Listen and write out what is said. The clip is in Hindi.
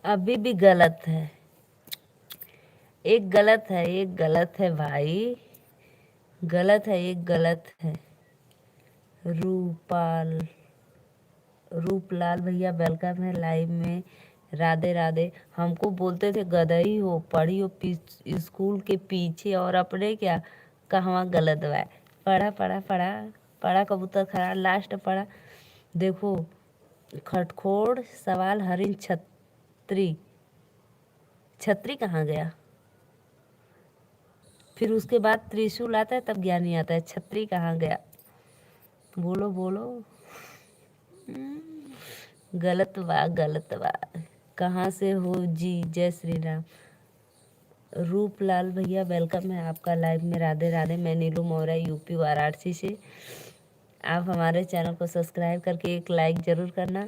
अभी भी गलत है। एक गलत है, एक गलत है भाई, गलत है, एक गलत है। रूपाल रूपलाल भैया वेलकम है लाइव में। राधे राधे। हमको बोलते थे गधई हो, पढ़ी हो स्कूल के पीछे, और अपने क्या कहवा गलत बा। पढ़ा पढ़ा पढ़ा पढ़ा कबूतर खड़ा, लास्ट पढ़ा। देखो, खटखोड़ सवाल हरिन छतरी, छतरी कहाँ गया? फिर उसके बाद त्रिशूल आता है, तब ज्ञानी आता है। छतरी कहाँ गया? बोलो बोलो। गलत बा, गलत बा। कहाँ से हो जी? जय श्री राम। रूपलाल भैया वेलकम है आपका लाइव में। राधे राधे। मैं नीलू मौर्य, यूपी वाराणसी से। आप हमारे चैनल को सब्सक्राइब करके एक लाइक ज़रूर करना।